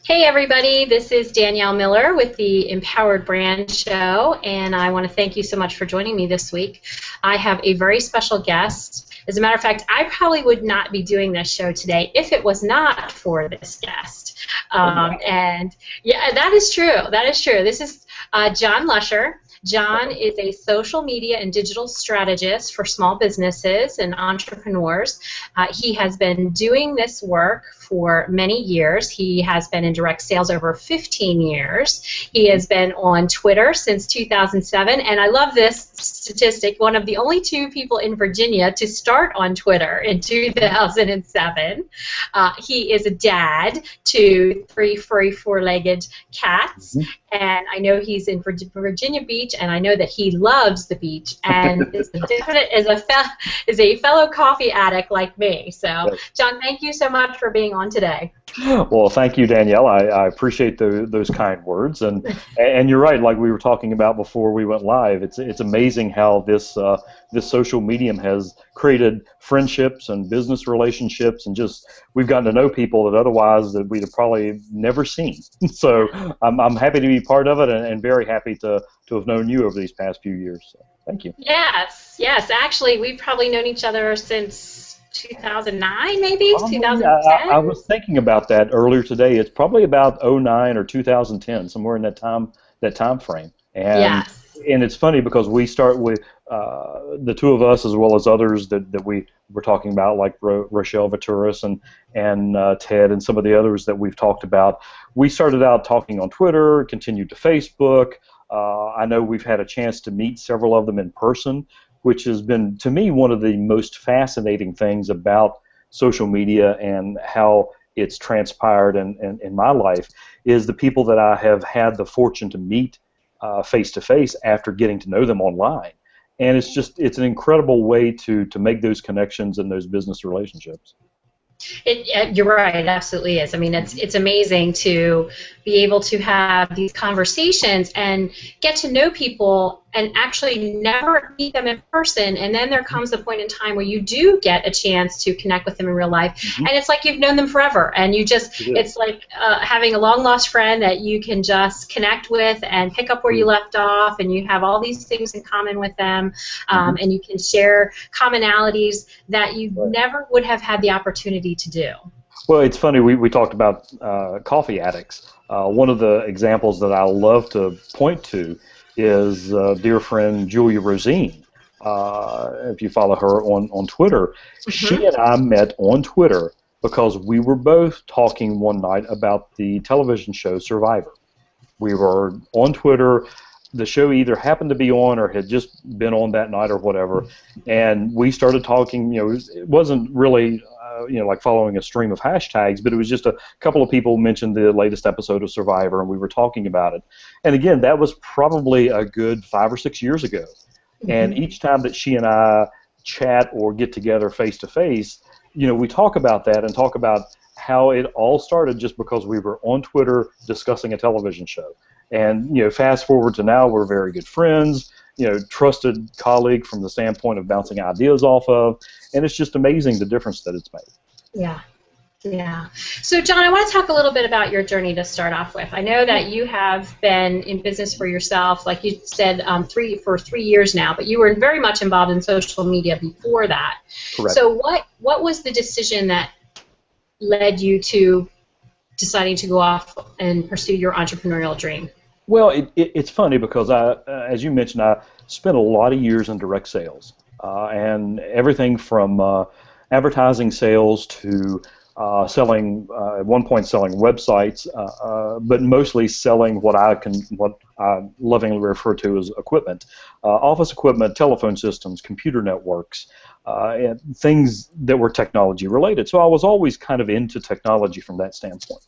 Hey everybody, this is Danielle Miller with the Empowered Brand Show, and I want to thank you so much for joining me this week. I have a very special guest. As a matter of fact, I probably would not be doing this show today if it was not for this guest. And yeah, that is true. That is true. This is John Lusher. John is a social media and digital strategist for small businesses and entrepreneurs. He has been doing this work for many years. He has been in direct sales over 15 years. He has been on Twitter since 2007, and I love this statistic, one of the only two people in Virginia to start on Twitter in 2007. He is a dad to 3 furry four-legged cats, and I know he's in Virginia Beach, and I know that he loves the beach, and is a fellow coffee addict like me. So, John, thank you so much for being on today. Well, thank you, Danielle. I appreciate those kind words, and you're right. Like we were talking about before we went live, it's amazing how this social medium has created friendships and business relationships, and just we've gotten to know people that otherwise that we'd have probably never seen. So I'm happy to be part of it, and very happy to have known you over these past few years. So thank you. Yes. Actually, we've probably known each other since 2009, maybe 2010. I was thinking about that earlier today. It's probably about 2009 or 2010, somewhere in that time frame. And yes. And it's funny because we start with the two of us as well as others that we were talking about, like Rochelle Vaturis and Ted and some of the others that we've talked about. We started out talking on Twitter, continued to Facebook. I know we've had a chance to meet several of them in person, which has been, to me, one of the most fascinating things about social media and how it's transpired in my life is the people that I have had the fortune to meet face-to-face after getting to know them online. And it's an incredible way to make those connections and those business relationships. You're right, it absolutely is. I mean, it's amazing to be able to have these conversations and get to know people and actually never meet them in person, and then there comes a point in time where you do get a chance to connect with them in real life, and it's like you've known them forever, and it's like having a long-lost friend that you can just connect with and pick up where you left off, and you have all these things in common with them, and you can share commonalities that you never would have had the opportunity to do. Well, it's funny, we talked about coffee addicts. One of the examples that I love to point to is dear friend Julia Rosine. If you follow her on Twitter, she and I met on Twitter because we were both talking one night about the television show Survivor. We were on Twitter. The show either happened to be on or had just been on that night or whatever, and we started talking. It wasn't really like following a stream of hashtags, but it was just a couple of people mentioned the latest episode of Survivor, and we were talking about it. And again, that was probably a good 5 or 6 years ago. And each time that she and I chat or get together face to face, we talk about that and talk about how it all started just because we were on Twitter discussing a television show. And fast forward to now, we're very good friends, trusted colleague from the standpoint of bouncing ideas off of, and it's just amazing the difference that it's made. Yeah. So, John, I want to talk a little bit about your journey to start off with. I know that you have been in business for yourself, like you said, for 3 years now, but you were very much involved in social media before that. Correct. So what was the decision that led you to deciding to go off and pursue your entrepreneurial dream? Well, it's funny because as you mentioned, I spent a lot of years in direct sales, and everything from advertising sales to at one point selling websites, but mostly selling what I lovingly refer to as equipment, office equipment, telephone systems, computer networks, and things that were technology related. So I was always kind of into technology from that standpoint.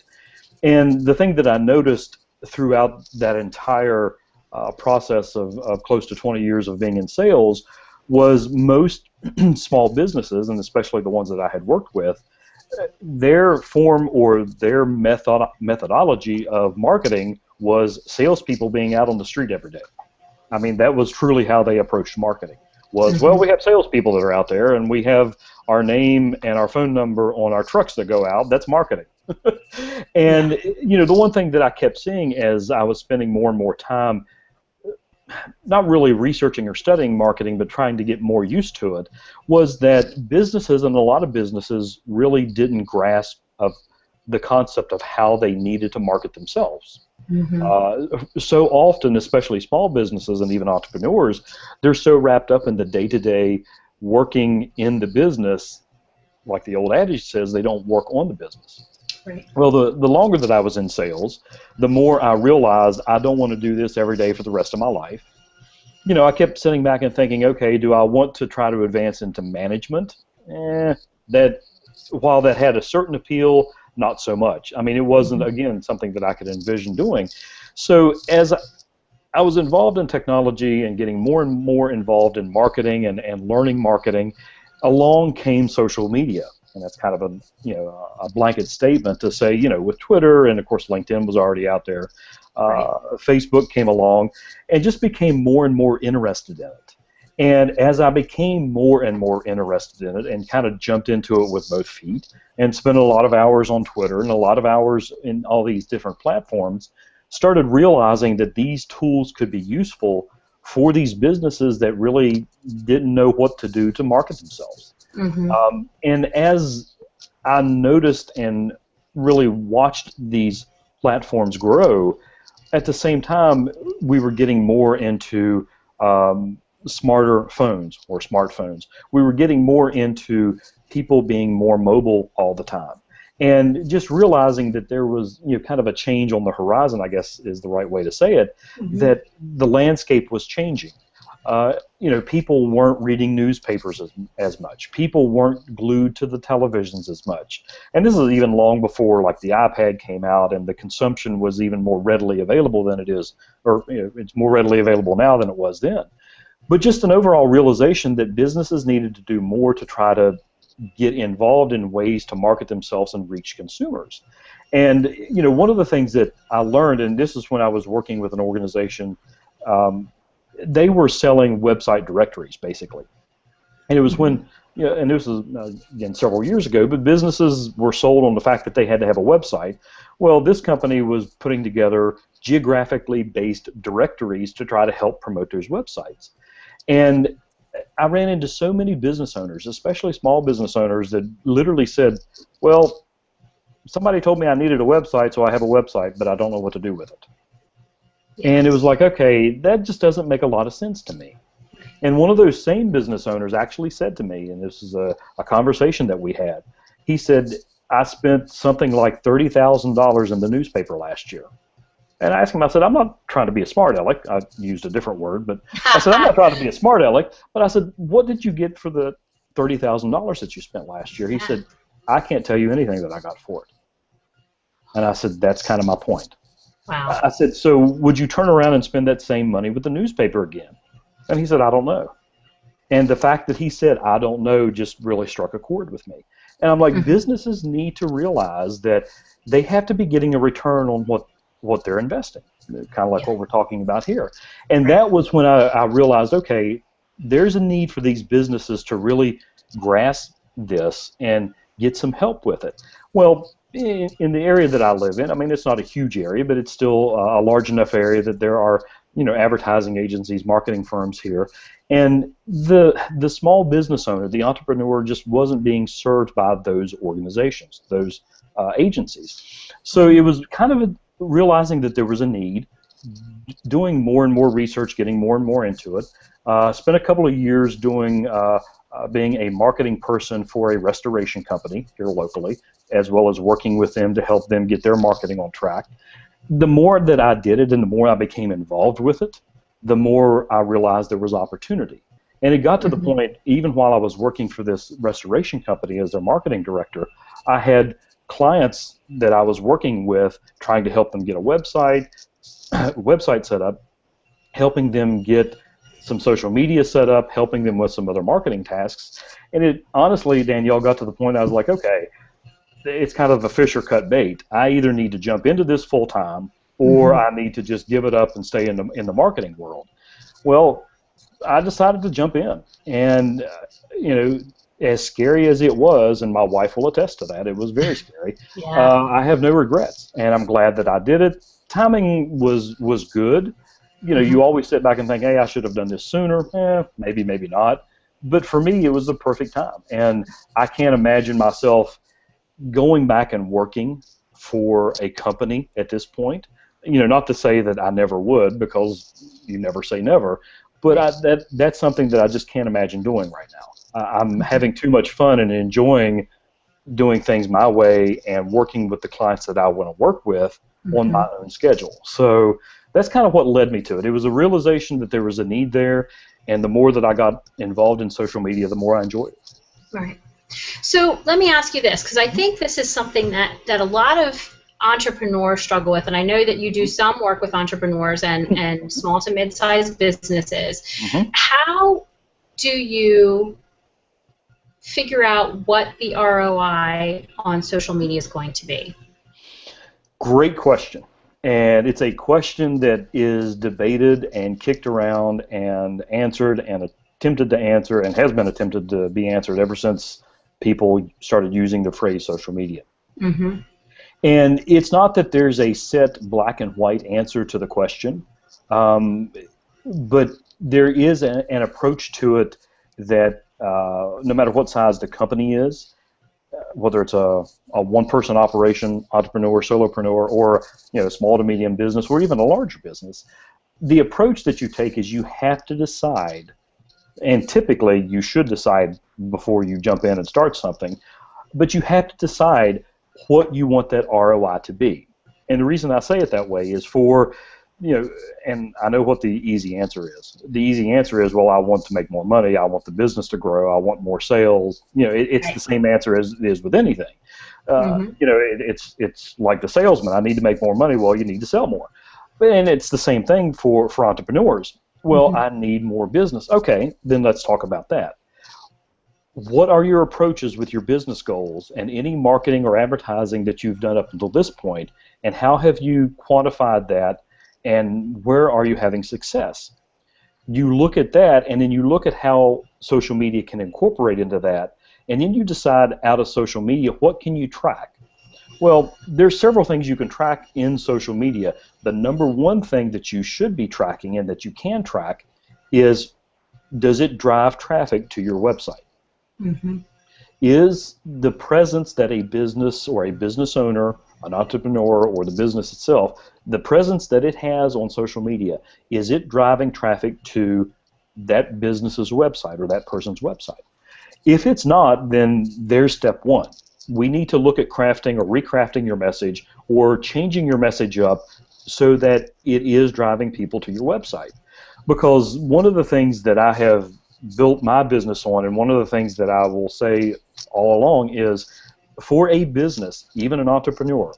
And the thing that I noticed throughout that entire process of close to 20 years of being in sales was most small businesses, and especially the ones that I had worked with, their form or their methodology of marketing was salespeople being out on the street every day. I mean, that was truly how they approached marketing. was, well, we have salespeople that are out there, and we have our name and our phone number on our trucks that go out. That's marketing. And, the one thing that I kept seeing as I was spending more and more time not really researching or studying marketing, but trying to get more used to it, was that businesses, and a lot of businesses, really didn't grasp of the concept of how they needed to market themselves. So often, especially small businesses and even entrepreneurs, they're so wrapped up in the day-to-day working in the business, like the old adage says, they don't work on the business. Right. Well, the longer that I was in sales, the more I realized I don't want to do this every day for the rest of my life. I kept sitting back and thinking, okay, do I want to try to advance into management? That, while that had a certain appeal, not so much. I mean, it wasn't, again, something that I could envision doing. So as I was involved in technology and getting more and more involved in marketing and learning marketing, along came social media. And that's kind of a blanket statement to say, with Twitter, and of course LinkedIn was already out there, Facebook came along, and just became more and more interested in it. And as I became more and more interested in it, and kind of jumped into it with both feet, and spent a lot of hours on Twitter and a lot of hours in all these different platforms, started realizing that these tools could be useful for these businesses that really didn't know what to do to market themselves. And as I noticed and really watched these platforms grow, at the same time, we were getting more into smarter phones or smartphones. We were getting more into people being more mobile all the time. And just realizing that there was kind of a change on the horizon, I guess is the right way to say it, that the landscape was changing. People weren't reading newspapers as much. People weren't glued to the televisions as much. And this is even long before like the iPad came out, and the consumption was even more readily available than it is, or it's more readily available now than it was then. But just an overall realization that businesses needed to do more to try to get involved in ways to market themselves and reach consumers. And one of the things that I learned, and this is when I was working with an organization, they were selling website directories, basically. And it was when, and this was, again, several years ago, but businesses were sold on the fact that they had to have a website. Well, this company was putting together geographically based directories to try to help promote those websites. And I ran into so many business owners, especially small business owners, that literally said, well, somebody told me I needed a website, so I have a website, but I don't know what to do with it. And it was like, okay, that just doesn't make a lot of sense to me. And one of those same business owners actually said to me, and this is a conversation that we had, he said, I spent something like $30,000 in the newspaper last year. And I asked him, I said, I'm not trying to be a smart aleck. I used a different word, but I said, I'm not trying to be a smart aleck. But I said, what did you get for the $30,000 that you spent last year? He said, I can't tell you anything that I got for it. And I said, that's kind of my point. Wow. I said, so would you turn around and spend that same money with the newspaper again? And he said, I don't know. And the fact that he said, I don't know, just really struck a chord with me. And I'm like, businesses need to realize that they have to be getting a return on what they're investing, kind of like what we're talking about here. And that was when I realized, okay, there's a need for these businesses to really grasp this and get some help with it. Well, in the area that I live in, I mean, it's not a huge area, but it's still a large enough area that there are, advertising agencies, marketing firms here. And the small business owner, the entrepreneur, just wasn't being served by those organizations, those agencies. So it was kind of realizing that there was a need, doing more and more research, getting more and more into it. Spent a couple of years doing being a marketing person for a restoration company here locally, as well as working with them to help them get their marketing on track. The more that I did it and the more I became involved with it, the more I realized there was opportunity. And it got to the point, even while I was working for this restoration company as their marketing director, I had clients that I was working with trying to help them get a website set up, helping them get some social media set up, helping them with some other marketing tasks. And it honestly, Danielle, got to the point I was like, okay, it's kind of a fish or cut bait. I either need to jump into this full time or I need to just give it up and stay in the marketing world. Well, I decided to jump in, and as scary as it was, and my wife will attest to that, it was very scary. Yeah. I have no regrets, and I'm glad that I did it. Timing was good. Hmm. You always sit back and think, hey, I should have done this sooner. Maybe, maybe not. But for me, it was the perfect time, and I can't imagine myself going back and working for a company at this point. Not to say that I never would, because you never say never, but Right. that's something that I just can't imagine doing right now. I'm Hmm. having too much fun and enjoying doing things my way and working with the clients that I want to work with on Hmm. my own schedule. So that's kind of what led me to it. It was a realization that there was a need there, and the more that I got involved in social media, the more I enjoyed it. Right. So let me ask you this, because I think this is something that a lot of entrepreneurs struggle with, and I know that you do some work with entrepreneurs and small to mid-sized businesses. Mm-hmm. How do you figure out what the ROI on social media is going to be? Great question. And it's a question that is debated and kicked around and answered and attempted to answer and has been attempted to be answered ever since people started using the phrase social media. Mm-hmm. And it's not that there's a set black and white answer to the question, um, but there is an approach to it that no matter what size the company is, whether it's a one-person operation, entrepreneur, solopreneur, or small to medium business, or even a larger business, the approach that you take is you have to decide, and typically you should decide before you jump in and start something, but you have to decide what you want that ROI to be. And the reason I say it that way is and I know what the easy answer is. The easy answer is, well, I want to make more money. I want the business to grow. I want more sales. It's the Right. same answer as it is with anything. Mm-hmm. It's like the salesman. I need to make more money. Well, you need to sell more. And it's the same thing for entrepreneurs. Well, Mm-hmm. I need more business. Okay, then let's talk about that. What are your approaches with your business goals and any marketing or advertising that you've done up until this point, and how have you quantified that, and where are you having success? You look at that, and then you look at how social media can incorporate into that, and then you decide out of social media, what can you track? Well, there's several things you can track in social media. The number one thing that you should be tracking and that you can track is, does it drive traffic to your website? Mm-hmm. Is the presence that a business or a business owner, an entrepreneur, or the business itself, the presence that it has on social media, is it driving traffic to that business's website or that person's website? If it's not, then there's step one. We need to look at crafting or recrafting your message or changing your message up so that it is driving people to your website. Because one of the things that I have built my business on, and one of the things that I will say all along is, for a business, even an entrepreneur,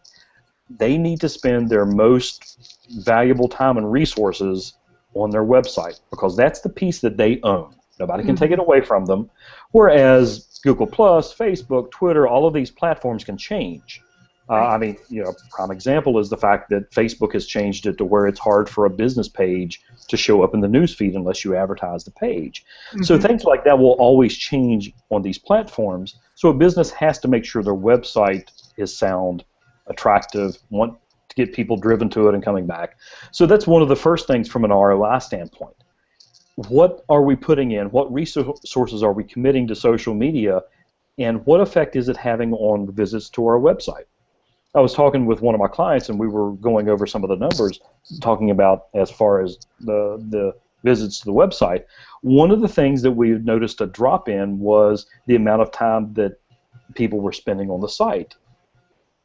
they need to spend their most valuable time and resources on their website, because that's the piece that they own. Nobody can take Mm-hmm. it away from them. Whereas Google Plus, Facebook, Twitter, all of these platforms can change. Right. A prime example is the fact that Facebook has changed it to where it's hard for a business page to show up in the newsfeed unless you advertise the page. So Mm-hmm. things like that will always change on these platforms. So a business has to make sure their website is sound, attractive, want to get people driven to it and coming back. So that's one of the first things from an ROI standpoint. What are we putting in? What resources are we committing to social media? And what effect is it having on visits to our website? I was talking with one of my clients, and we were going over some of the numbers, talking about as far as the visits to the website. One of the things that we noticed a drop in was the amount of time that people were spending on the site.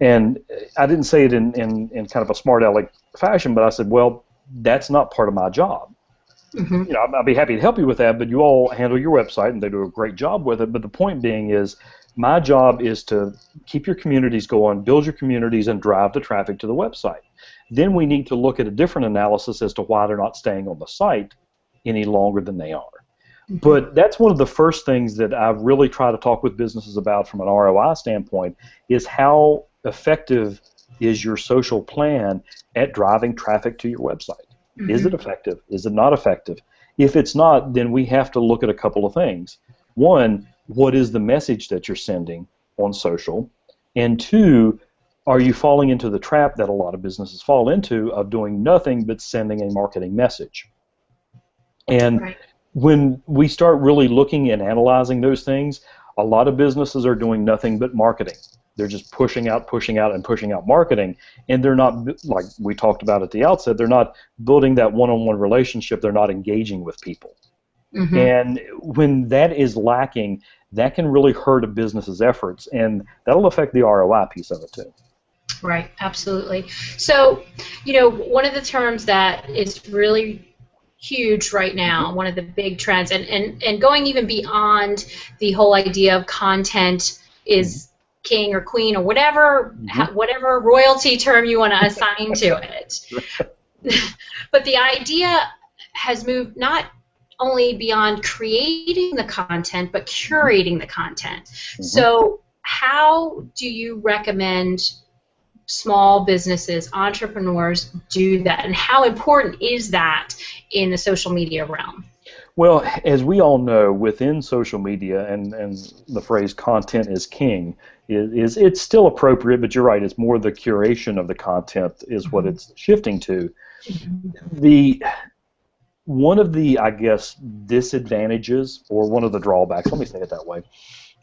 And I didn't say it in kind of a smart aleck fashion, but I said, well, that's not part of my job. Mm-hmm. I'd be happy to help you with that, but you all handle your website, and they do a great job with it. But the point being is, my job is to keep your communities going, build your communities, and drive the traffic to the website. Then we need to look at a different analysis as to why they're not staying on the site any longer than they are. Mm-hmm. But that's one of the first things that I really try to talk with businesses about from an ROI standpoint, is how effective is your social plan at driving traffic to your website? Is Mm-hmm. it effective? Is it not effective? If it's not, then we have to look at a couple of things. One, what is the message that you're sending on social? And two, are you falling into the trap that a lot of businesses fall into of doing nothing but sending a marketing message? And Right. when we start really looking and analyzing those things, a lot of businesses are doing nothing but marketing. They're just pushing out, and pushing out marketing, and they're not, like we talked about at the outset, they're not building that one-on-one relationship. They're not engaging with people. Mm-hmm. And when that is lacking, that can really hurt a business's efforts, and that'll affect the ROI piece of it too. Right, absolutely. So, one of the terms that is really huge right now, one of the big trends, and going even beyond the whole idea of content is king or queen or whatever royalty term you want to assign to it. But the idea has moved not only beyond creating the content, but curating the content. Mm-hmm. So how do you recommend small businesses, entrepreneurs do that, and how important is that in the social media realm? Well, as we all know, within social media, and the phrase "content is king" it's still appropriate, but you're right. It's more the curation of the content is what it's shifting to. One of the, I guess, disadvantages, or one of the drawbacks. Let me say it that way.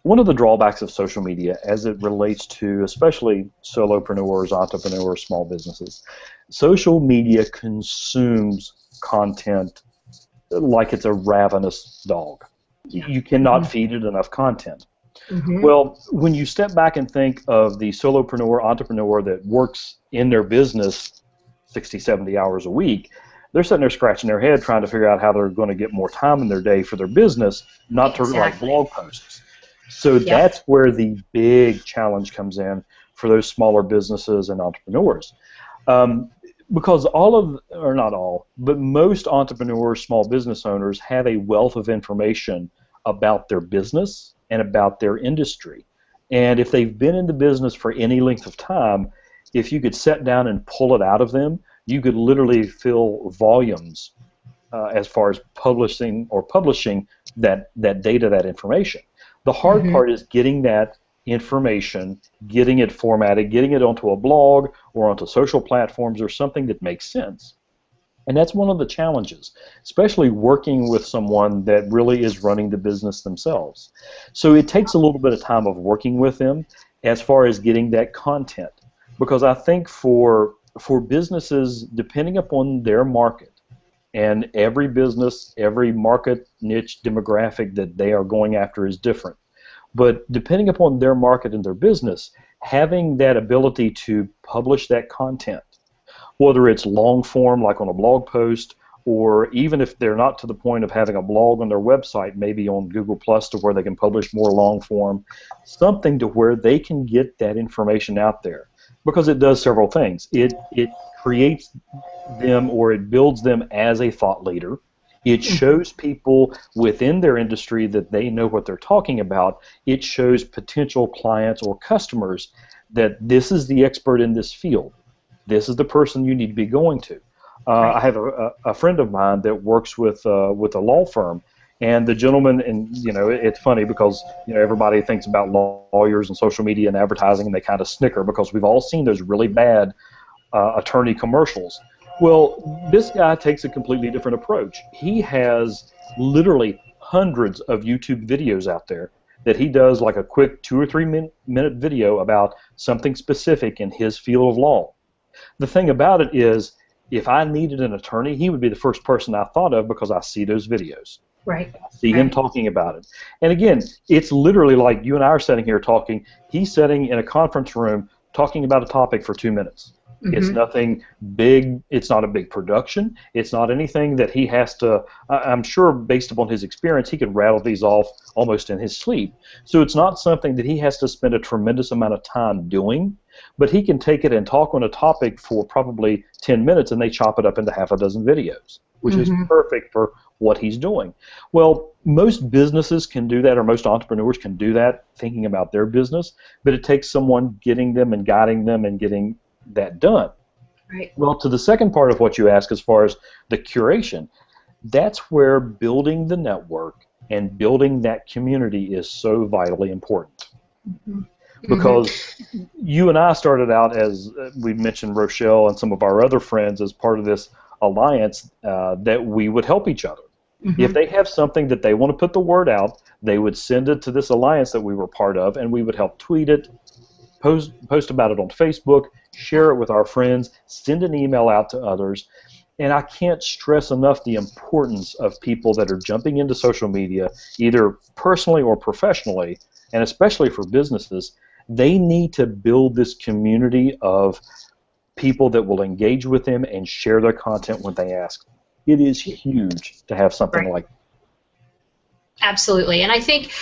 One of the drawbacks of social media as it relates to especially solopreneurs, entrepreneurs, small businesses, social media consumes content like it's a ravenous dog. Yeah. You cannot feed it enough content. Mm-hmm. Well, when you step back and think of the solopreneur, entrepreneur that works in their business 60, 70 hours a week, they're sitting there scratching their head trying to figure out how they're going to get more time in their day for their business, not to write blog posts. So that's where the big challenge comes in for those smaller businesses and entrepreneurs. Because or not all, but most entrepreneurs, small business owners have a wealth of information about their business and about their industry. And if they've been in the business for any length of time, if you could sit down and pull it out of them, you could literally fill volumes as far as publishing that data, that information. The hard part is getting that information, getting it formatted, getting it onto a blog or onto social platforms or something that makes sense. And that's one of the challenges, especially working with someone that really is running the business themselves. So it takes a little bit of time of working with them as far as getting that content. Because I think for businesses, depending upon their market, and every business, every market, niche, demographic that they are going after is different. But depending upon their market and their business, having that ability to publish that content, whether it's long form like on a blog post, or even if they're not to the point of having a blog on their website, maybe on Google Plus to where they can publish more long form, something to where they can get that information out there. Because it does several things. It creates them, or it builds them as a thought leader. It shows people within their industry that they know what they're talking about. It shows potential clients or customers that this is the expert in this field. This is the person you need to be going to. I have a friend of mine that works with a law firm, and the gentleman, and it's funny because everybody thinks about lawyers and social media and advertising, and they kind of snicker because we've all seen those really bad attorney commercials. Well, this guy takes a completely different approach. He has literally hundreds of YouTube videos out there that he does like a quick 2 or 3 minute video about something specific in his field of law. The thing about it is, if I needed an attorney, he would be the first person I thought of because I see those videos. Right. I see him talking about it. And again, it's literally like you and I are sitting here talking. He's sitting in a conference room talking about a topic for 2 minutes. Mm-hmm. It's nothing big. It's not a big production. It's not anything that he has to, I'm sure based upon his experience, he could rattle these off almost in his sleep. So it's not something that he has to spend a tremendous amount of time doing, but he can take it and talk on a topic for probably 10 minutes, and they chop it up into half a dozen videos, which is perfect for what he's doing. Well, most businesses can do that, or most entrepreneurs can do that, thinking about their business, but it takes someone getting them and guiding them and getting that done. Right. Well, to the second part of what you ask as far as the curation, That's where building the network and building that community is so vitally important. Mm-hmm. Because you and I started out, as we mentioned, Rochelle and some of our other friends, as part of this alliance that we would help each other. Mm-hmm. If they have something that they want to put the word out, they would send it to this alliance that we were part of, and we would help tweet it, post about it on Facebook, share it with our friends, send an email out to others. And I can't stress enough the importance of people that are jumping into social media, either personally or professionally, and especially for businesses. They need to build this community of people that will engage with them and share their content when they ask. It is huge to have something like that. Absolutely, and I think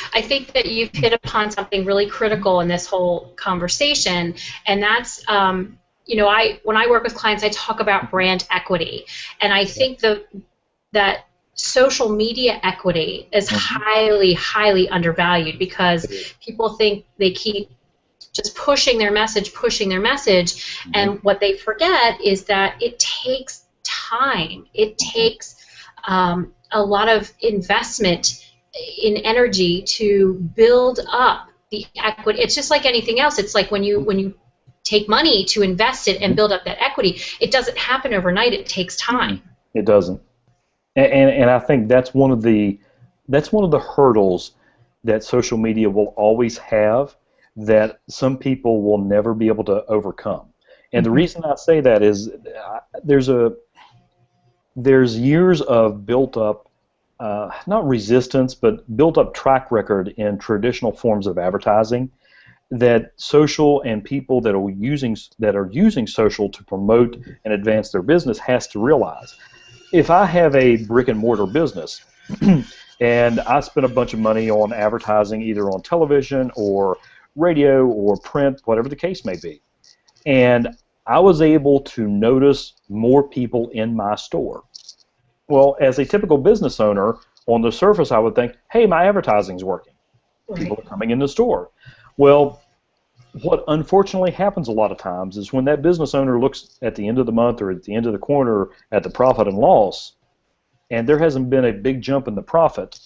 that you've hit upon something really critical in this whole conversation, and that's when I work with clients, I talk about brand equity, and I think that social media equity is highly, highly undervalued because people think they keep just pushing their message, and what they forget is that it takes time. It takes a lot of investment in energy to build up the equity. It's just like anything else. It's like when you take money to invest it and build up that equity, it doesn't happen overnight. It takes time. It doesn't. And I think that's one of the hurdles that social media will always have, that some people will never be able to overcome. And the reason I say that is there's years of built up, not resistance, but built up track record in traditional forms of advertising, that social and people that are using social to promote and advance their business has to realize. If I have a brick and mortar business and I spend a bunch of money on advertising, either on television or radio or print, whatever the case may be, and I was able to notice more people in my store. Well, as a typical business owner, on the surface I would think, hey, my advertising's working. People are coming in the store. Well, what unfortunately happens a lot of times is when that business owner looks at the end of the month or at the end of the quarter at the profit and loss, and there hasn't been a big jump in the profit,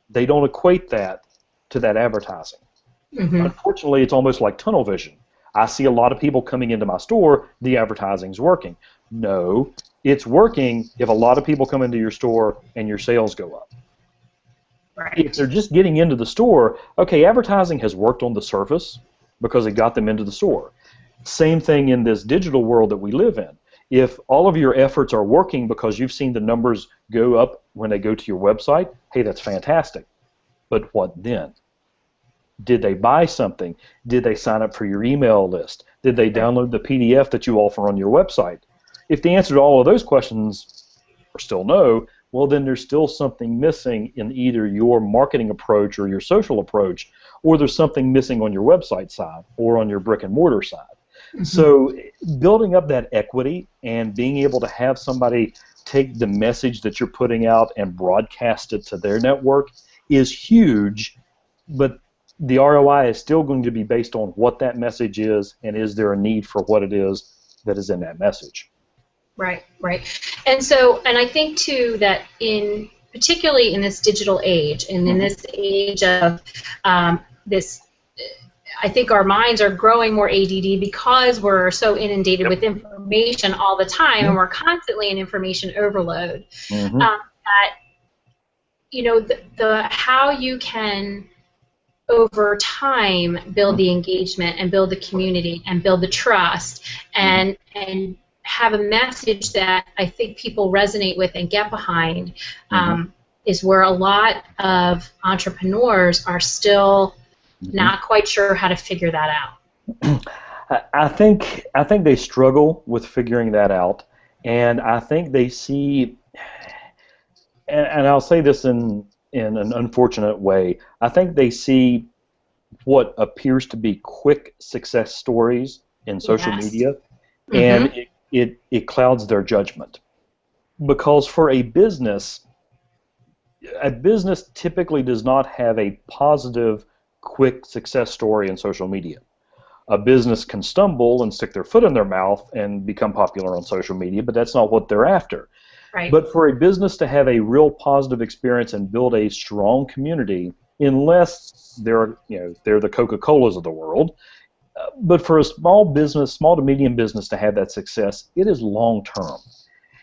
they don't equate that to that advertising. Unfortunately, it's almost like tunnel vision. I see a lot of people coming into my store, the advertising's working. No, it's working if a lot of people come into your store and your sales go up. If they're just getting into the store, okay, advertising has worked on the surface because it got them into the store. Same thing in this digital world that we live in. If all of your efforts are working because you've seen the numbers go up when they go to your website, hey, that's fantastic. But what then? Did they buy something? Did they sign up for your email list? Did they download the PDF that you offer on your website? If the answer to all of those questions are still no, well, then there's still something missing in either your marketing approach or your social approach, or there's something missing on your website side or on your brick and mortar side. So building up that equity and being able to have somebody take the message that you're putting out and broadcast it to their network is huge, but the ROI is still going to be based on what that message is, and is there a need for what it is that is in that message. Right. And I think too that particularly in this digital age, and in this age of this, I think our minds are growing more ADD because we're so inundated with information all the time, and we're constantly in information overload. That the how you can over time build the engagement and build the community and build the trust and have a message that I think people resonate with and get behind is where a lot of entrepreneurs are still not quite sure how to figure that out. I think they struggle with figuring that out, and I think they see, and I'll say this in an unfortunate way, I think they see what appears to be quick success stories in social media, and it clouds their judgment. Because for a business typically does not have a positive, quick success story in social media. A business can stumble and stick their foot in their mouth and become popular on social media, but that's not what they're after. Right. But for a business to have a real positive experience and build a strong community, unless they're the Coca-Colas of the world, but for a small business, small to medium business to have that success, it is long term.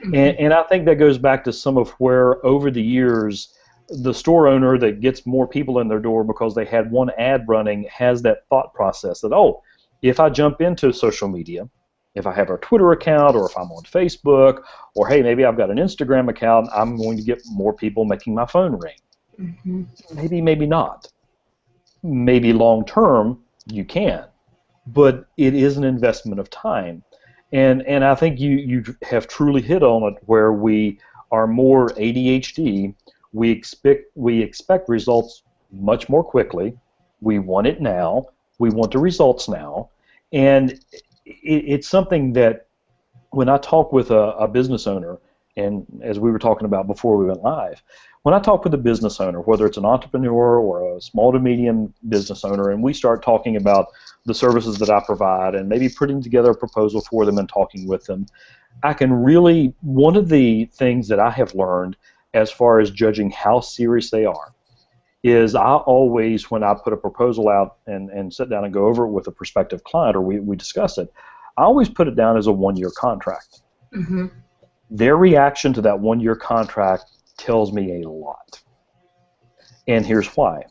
Mm-hmm. And I think that goes back to some of where over the years the store owner that gets more people in their door because they had one ad running has that thought process that, oh, if I jump into social media, if I have a Twitter account or if I'm on Facebook or, hey, maybe I've got an Instagram account, I'm going to get more people making my phone ring. Mm-hmm. Maybe, maybe not. Maybe long term you can, but it is an investment of time. And I think you have truly hit on it where we are more ADHD. We expect results much more quickly. We want it now. We want the results now. And it's something that when I talk with a business owner, and as we were talking about before we went live, when I talk with a business owner, whether it's an entrepreneur or a small to medium business owner, and we start talking about the services that I provide and maybe putting together a proposal for them and talking with them, I can really, one of the things that I have learned as far as judging how serious they are is I always, when I put a proposal out and sit down and go over it with a prospective client or we discuss it, I always put it down as a one-year contract. Mm-hmm. Their reaction to that one-year contract tells me a lot. And here's why.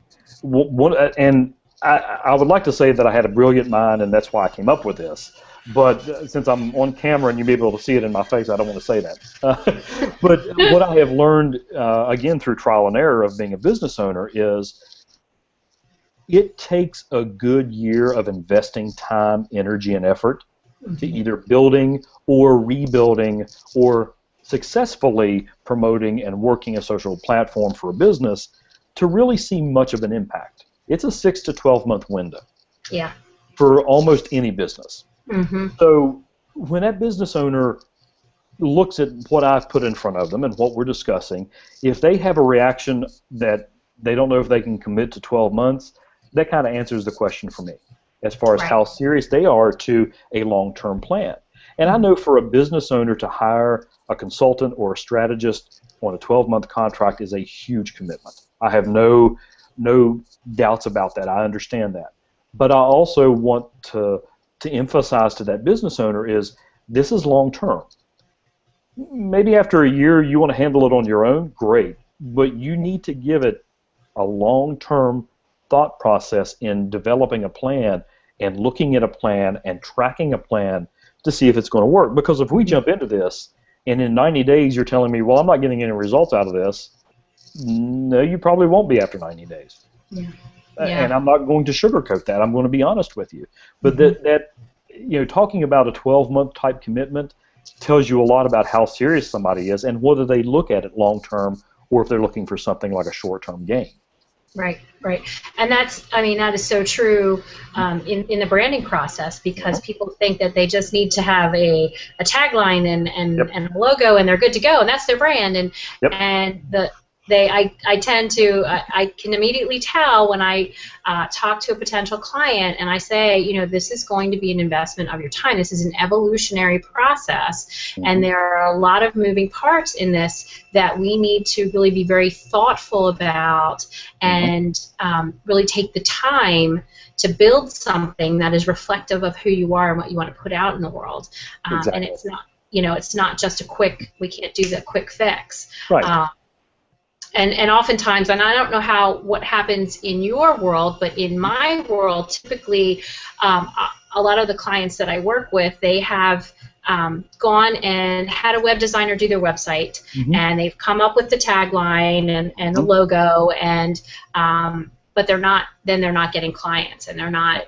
And I would like to say that I had a brilliant mind and that's why I came up with this. But since I'm on camera and you'll be able to see it in my face, I don't want to say that. But what I have learned, again, through trial and error of being a business owner is it takes a good year of investing time, energy, and effort to either building or rebuilding or successfully promoting and working a social platform for a business to really see much of an impact. It's a 6 to 12 month window. Yeah. For almost any business. Mm-hmm. So when that business owner looks at what I've put in front of them and what we're discussing, if they have a reaction that they don't know if they can commit to 12 months, that kind of answers the question for me as far as how serious they are to a long-term plan. And I know for a business owner to hire a consultant or a strategist on a 12-month contract is a huge commitment. I have no doubts about that. I understand that. But I also want to emphasize to that business owner is this is long-term. Maybe after a year you want to handle it on your own, great. But you need to give it a long-term thought process in developing a plan and looking at a plan and tracking a plan to see if it's going to work. Because if we jump into this and in 90 days you're telling me, well, I'm not getting any results out of this, no, you probably won't be after 90 days. Yeah. And I'm not going to sugarcoat that. I'm going to be honest with you. But that talking about a 12-month type commitment tells you a lot about how serious somebody is and whether they look at it long term or if they're looking for something like a short-term gain. Right. And that is so true in the branding process because people think that they just need to have a tagline and a logo and they're good to go and that's their brand I can immediately tell when I talk to a potential client and I say, this is going to be an investment of your time. This is an evolutionary process, and there are a lot of moving parts in this that we need to really be very thoughtful about and really take the time to build something that is reflective of who you are and what you want to put out in the world. Exactly. And it's not, it's not just we can't do the quick fix. Right. And oftentimes, and I don't know what happens in your world, but in my world, typically, a lot of the clients that I work with, they have gone and had a web designer do their website, and they've come up with the tagline and the logo, and but they're not getting clients, and they're not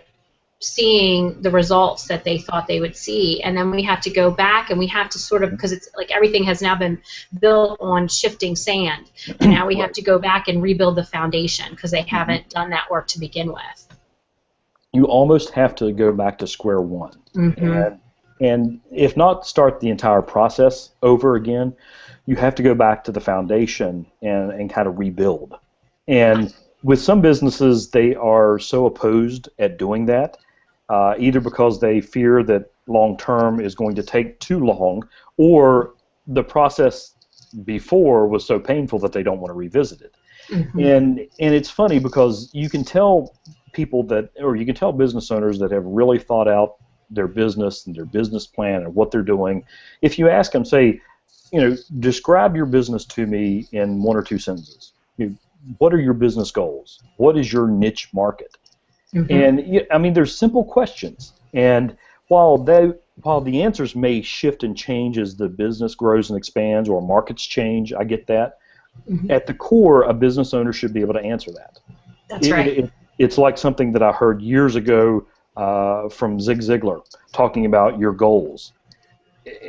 seeing the results that they thought they would see, and then we have to go back and we have to sort of, because it's like everything has now been built on shifting sand, and now we have to go back and rebuild the foundation because they haven't done that work to begin with. You almost have to go back to square one, and if not start the entire process over again, you have to go back to the foundation and kind of rebuild. And with some businesses, they are so opposed at doing that, either because they fear that long-term is going to take too long, or the process before was so painful that they don't want to revisit it. Mm-hmm. And it's funny because you can tell people that, or you can tell business owners that have really thought out their business and their business plan and what they're doing. If you ask them, say, describe your business to me in 1 or 2 sentences. What are your business goals? What is your niche market? Mm-hmm. And there's simple questions. And while the answers may shift and change as the business grows and expands or markets change, I get that. Mm-hmm. At the core, a business owner should be able to answer that. That's right. It's like something that I heard years ago from Zig Ziglar talking about your goals.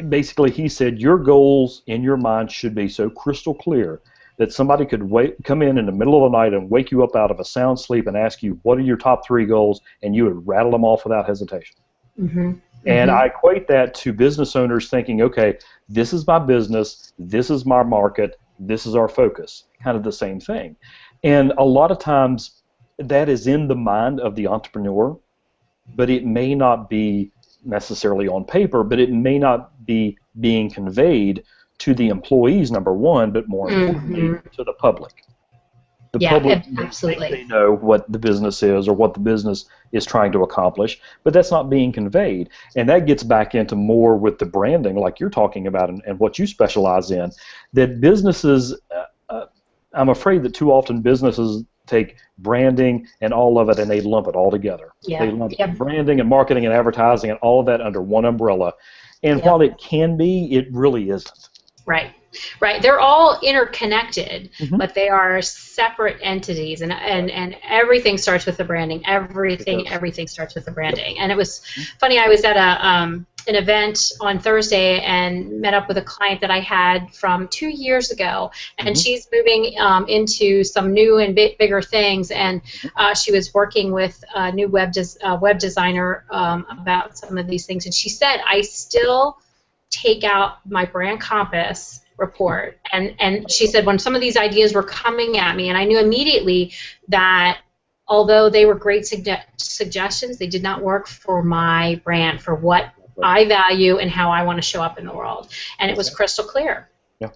Basically, he said your goals in your mind should be so crystal clear that somebody could come in the middle of the night and wake you up out of a sound sleep and ask you, what are your top 3 goals, and you would rattle them off without hesitation. Mm-hmm. And I equate that to business owners thinking, okay, this is my business, this is my market, this is our focus, kind of the same thing. And a lot of times that is in the mind of the entrepreneur, but it may not be necessarily on paper, but it may not be being conveyed to the employees, number one, but more importantly, to the public. The public, absolutely. They know what the business is or what the business is trying to accomplish, but that's not being conveyed. And that gets back into more with the branding like you're talking about and what you specialize in, that businesses, I'm afraid that too often businesses take branding and all of it and they lump it all together. Yeah. They lump branding and marketing and advertising and all of that under one umbrella. And while it can be, it really isn't. Right. They're all interconnected, but they are separate entities, and everything starts with the branding. Everything starts with the branding. And it was funny. I was at an event on Thursday and met up with a client that I had from 2 years ago, and she's moving into some new and bigger things. And she was working with a new web designer about some of these things. And she said, I still take out my brand compass report, and she said when some of these ideas were coming at me, and I knew immediately that although they were great suggestions, they did not work for my brand, for what I value and how I want to show up in the world, and it was crystal clear. Yeah,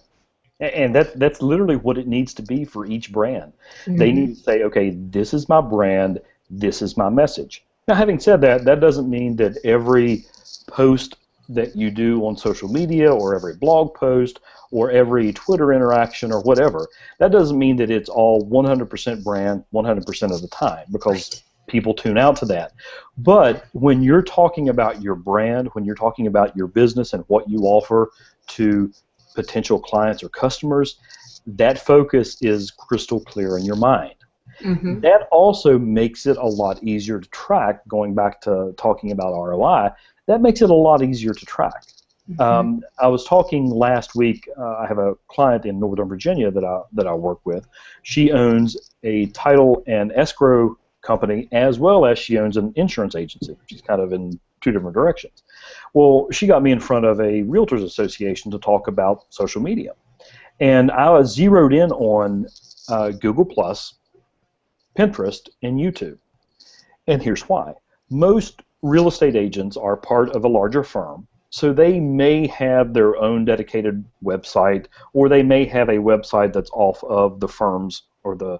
and that's literally what it needs to be for each brand. They need to say, okay, this is my brand, this is my message. Now, having said that, that doesn't mean that every post that you do on social media or every blog post or every Twitter interaction or whatever, that doesn't mean that it's all 100% brand 100% of the time, because people tune out to that. But when you're talking about your brand, when you're talking about your business and what you offer to potential clients or customers, that focus is crystal clear in your mind. That also makes it a lot easier to track, going back to talking about ROI. That makes it a lot easier to track. I was talking last week. I have a client in Northern Virginia that I work with. She owns a title and escrow company, as well as she owns an insurance agency. She's kind of in 2 different directions. Well, she got me in front of a realtors association to talk about social media, and I was zeroed in on Google+, Pinterest, and YouTube. And here's why. Most real estate agents are part of a larger firm, so they may have their own dedicated website, or they may have a website that's off of the firm's or the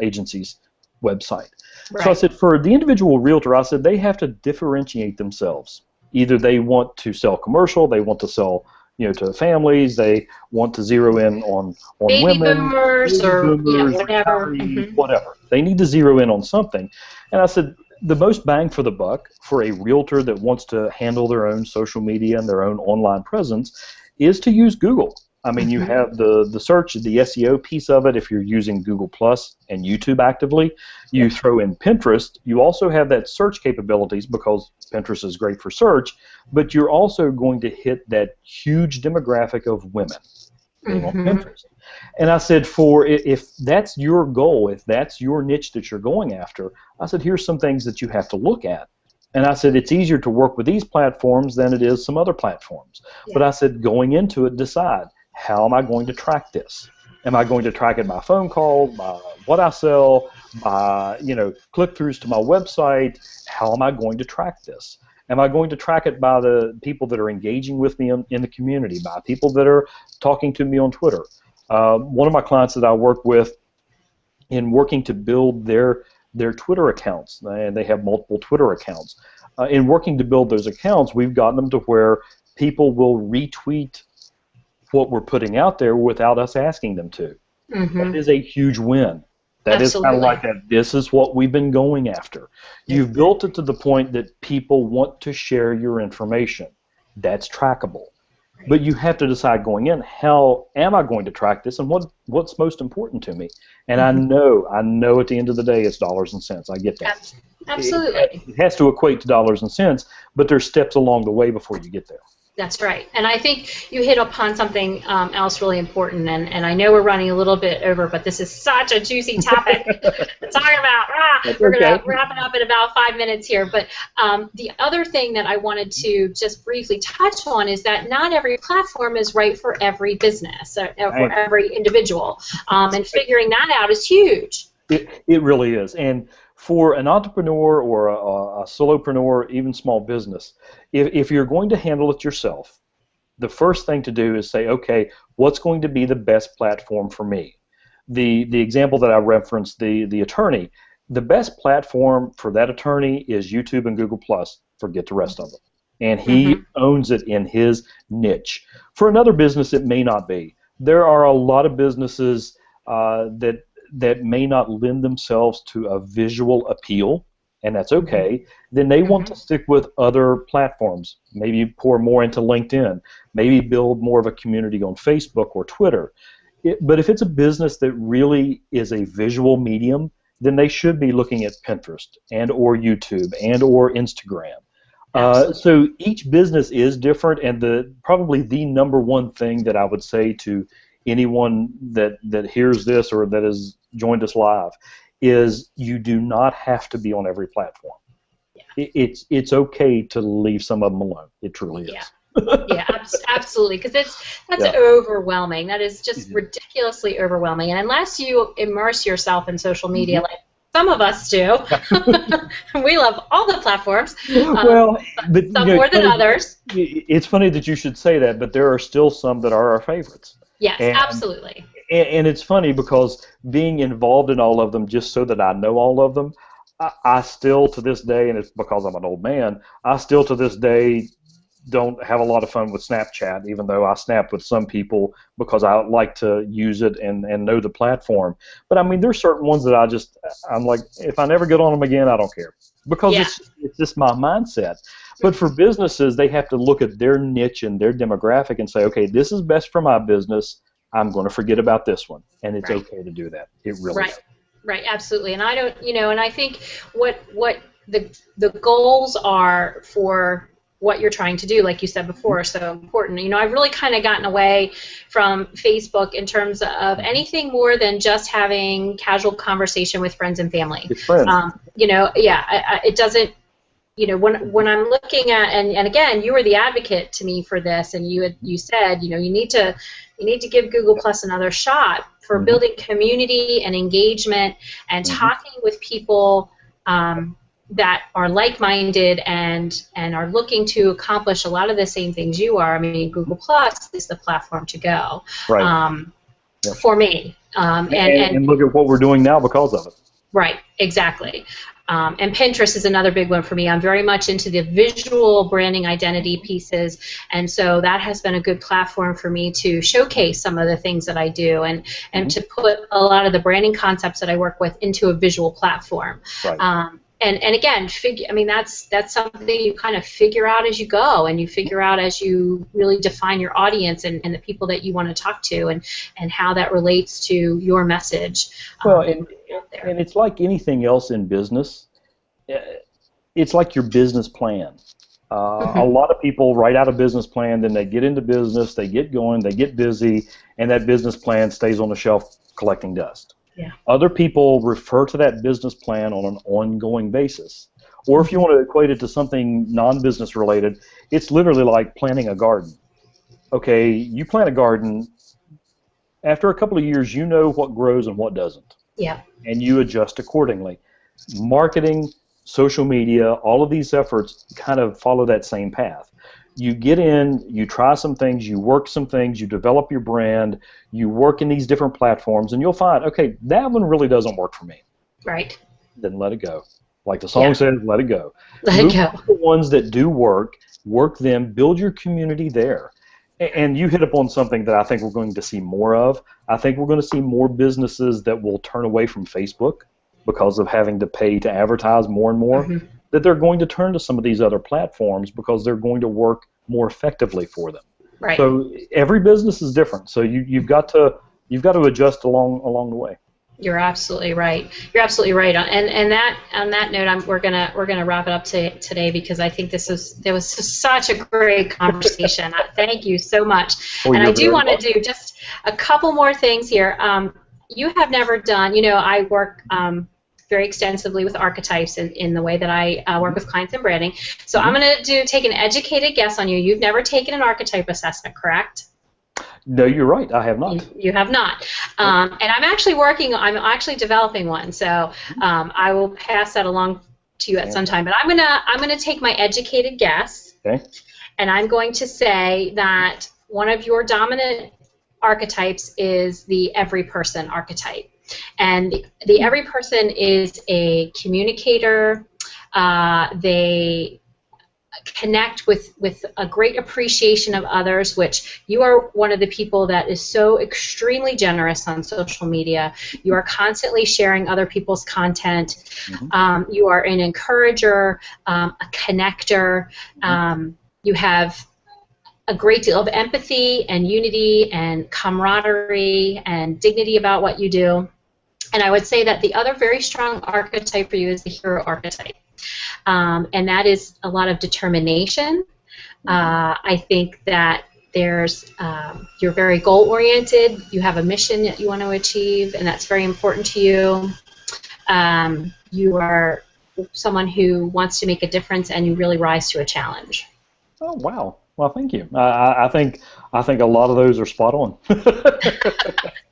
agency's website. Right. So I said, for the individual realtor, I said they have to differentiate themselves. Either they want to sell commercial, they want to sell to families, they want to zero in on baby women, boomers, whatever. Whatever. They need to zero in on something. And I said, the most bang for the buck for a realtor that wants to handle their own social media and their own online presence is to use Google. I mean, you have the search, the SEO piece of it if you're using Google Plus and YouTube actively. You throw in Pinterest. You also have that search capabilities because Pinterest is great for search, but you're also going to hit that huge demographic of women on Pinterest. And I said, if that's your goal, if that's your niche that you're going after, I said, here's some things that you have to look at. And I said, it's easier to work with these platforms than it is some other platforms. Yeah. But I said, going into it, decide, how am I going to track this? Am I going to track it by phone call, by what I sell, by click-throughs to my website? How am I going to track this? Am I going to track it by the people that are engaging with me in the community, by people that are talking to me on Twitter? One of my clients that I work with in working to build their Twitter accounts, and they have multiple Twitter accounts. In working to build those accounts, we've gotten them to where people will retweet what we're putting out there without us asking them to. That is a huge win. That is kind of like that. This is what we've been going after. You've built it to the point that people want to share your information. That's trackable. But you have to decide going in, how am I going to track this, and what's most important to me? And I know at the end of the day it's dollars and cents. I get that. Absolutely. It has to equate to dollars and cents, but there's steps along the way before you get there. That's right. And I think you hit upon something else really important, and I know we're running a little bit over, but this is such a juicy topic to talk about. We're going to wrap it up in about 5 minutes here. But the other thing that I wanted to just briefly touch on is that not every platform is right for every business or for every individual, and figuring that out is huge. It really is. And for an entrepreneur or a solopreneur, even small business, if you're going to handle it yourself, the first thing to do is say, okay, what's going to be the best platform for me? The example that I referenced, the attorney, the best platform for that attorney is YouTube and Google+. Forget the rest of them. And he owns it in his niche. For another business, it may not be. There are a lot of businesses that may not lend themselves to a visual appeal, and that's okay. Then they want to stick with other platforms, maybe pour more into LinkedIn, maybe build more of a community on Facebook or Twitter. But if it's a business that really is a visual medium, then they should be looking at Pinterest and or YouTube and or Instagram. So each business is different, and probably the number one thing that I would say to anyone that hears this or that has joined us live is you do not have to be on every platform. It's okay to leave some of them alone. It truly is. Yeah, absolutely, because that's overwhelming. That is just ridiculously overwhelming. And unless you immerse yourself in social media, like some of us do, we love all the platforms. But some more than others. It's funny that you should say that, but there are still some that are our favorites. Yes, absolutely. And it's funny because being involved in all of them just so that I know all of them, I still to this day, and it's because I'm an old man, I still to this day don't have a lot of fun with Snapchat, even though I snap with some people because I like to use it and know the platform. But I mean, there's certain ones that I'm like, if I never get on them again, I don't care. Because it's just my mindset. But for businesses, they have to look at their niche and their demographic and say, okay, this is best for my business. I'm going to forget about this one. And it's okay to do that. It really is. Right, absolutely. And I don't, and I think what the goals are for what you're trying to do, like you said before, are so important. I've really kind of gotten away from Facebook in terms of anything more than just having casual conversation with friends and family. It's friends. It doesn't, when I'm looking at, and again, you were the advocate to me for this, and you said, you need to give Google Plus another shot for building community and engagement and talking with people that are like-minded and are looking to accomplish a lot of the same things you are. I mean, Google Plus is the platform to go for me. And look at what we're doing now because of it. Right, exactly. And Pinterest is another big one for me. I'm very much into the visual branding identity pieces, and so that has been a good platform for me to showcase some of the things that I do and to put a lot of the branding concepts that I work with into a visual platform. Right. And again, that's something you kind of figure out as you go, and you figure out as you really define your audience and the people that you want to talk to, and how that relates to your message. Well, and it's like anything else in business. It's like your business plan. A lot of people write out a business plan, then they get into business, they get going, they get busy, and that business plan stays on the shelf collecting dust. Yeah. Other people refer to that business plan on an ongoing basis. Or if you want to equate it to something non-business related, it's literally like planting a garden. Okay, you plant a garden, after a couple of years, you know what grows and what doesn't. Yeah. And you adjust accordingly. Marketing, social media, all of these efforts kind of follow that same path. You get in, you try some things, you work some things, you develop your brand, you work in these different platforms, and you'll find, okay, that one really doesn't work for me. Right. Then let it go. Like the song says, let it go. Let it go. The ones that do work them, build your community there. And you hit upon something that I think we're going to see more of. I think we're going to see more businesses that will turn away from Facebook because of having to pay to advertise more and more, that they're going to turn to some of these other platforms because they're going to work more effectively for them. Right. So every business is different. So you've got to adjust along the way. You're absolutely right. You're absolutely right. And that on that note, we're gonna wrap it up today because I think there was such a great conversation. Thank you so much. And I do want to do just a couple more things here. You have never done. I work very extensively with archetypes in the way that I work with clients in branding. So I'm gonna take an educated guess on you. You've never taken an archetype assessment, correct? No, you're right. I have not. You have not. And I'm actually developing one, so I will pass that along to you at some time. But I'm gonna take my educated guess, and I'm going to say that one of your dominant archetypes is the every person archetype, and the every person is a communicator. They connect with a great appreciation of others, which you are one of the people that is so extremely generous on social media. You are constantly sharing other people's content. You are an encourager, a connector. You have a great deal of empathy and unity and camaraderie and dignity about what you do. And I would say that the other very strong archetype for you is the hero archetype. And that is a lot of determination. I think that you're very goal-oriented. You have a mission that you want to achieve, and that's very important to you. You are someone who wants to make a difference, and you really rise to a challenge. Oh, wow. Well, thank you. I think a lot of those are spot on.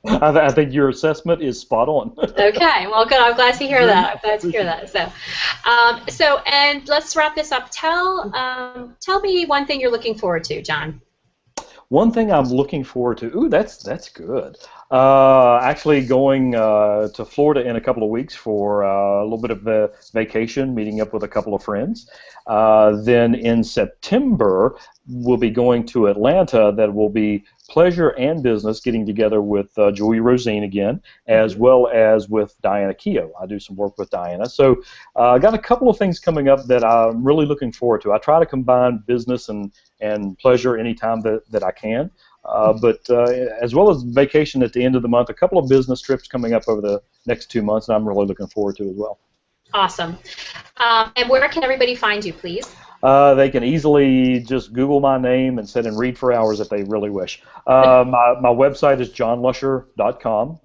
I think your assessment is spot on. Okay. Well, good. I'm glad to hear that. So, and let's wrap this up. Tell me one thing you're looking forward to, John. One thing I'm looking forward to. Ooh, that's good. Actually going to Florida in a couple of weeks for a little bit of a vacation, meeting up with a couple of friends. Then in September, we'll be going to Atlanta. That will be pleasure and business, getting together with Julia Rosine again, as well as with Diana Keogh. I do some work with Diana. So I got a couple of things coming up that I'm really looking forward to. I try to combine business and pleasure anytime that I can. But as well as vacation at the end of the month, a couple of business trips coming up over the next 2 months, and I'm really looking forward to as well. Awesome. And where can everybody find you, please? They can easily just Google my name and sit and read for hours if they really wish. My website is johnlusher.com.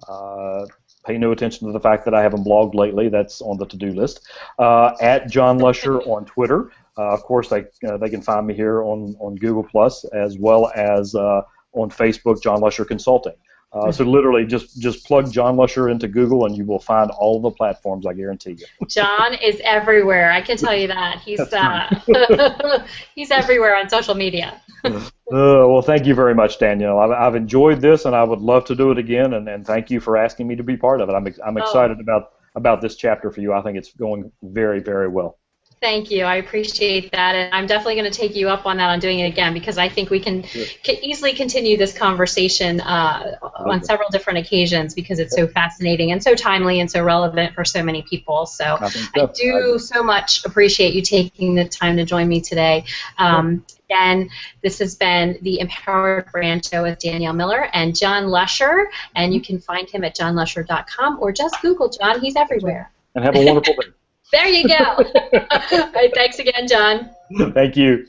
Pay no attention to the fact that I haven't blogged lately. That's on the to-do list. At John Lusher on Twitter. Of course, they can find me here on Google+, as well as on Facebook, John Lusher Consulting. So literally just plug John Lusher into Google and you will find all the platforms, I guarantee you. John is everywhere. I can tell you that. He's he's everywhere on social media. Well, thank you very much, Danielle. I've enjoyed this and I would love to do it again, and thank you for asking me to be part of it. I'm excited about this chapter for you. I think it's going very, very well. Thank you. I appreciate that, and I'm definitely going to take you up on that on doing it again because I think we can easily continue this conversation on several different occasions because it's so fascinating and so timely and so relevant for so many people. So I do so much appreciate you taking the time to join me today. Again, this has been the Empowered Brand Show with Danielle Miller and John Lusher, and you can find him at johnlusher.com or just Google John. He's everywhere. And have a wonderful day. There you go. All right, thanks again, John. Thank you.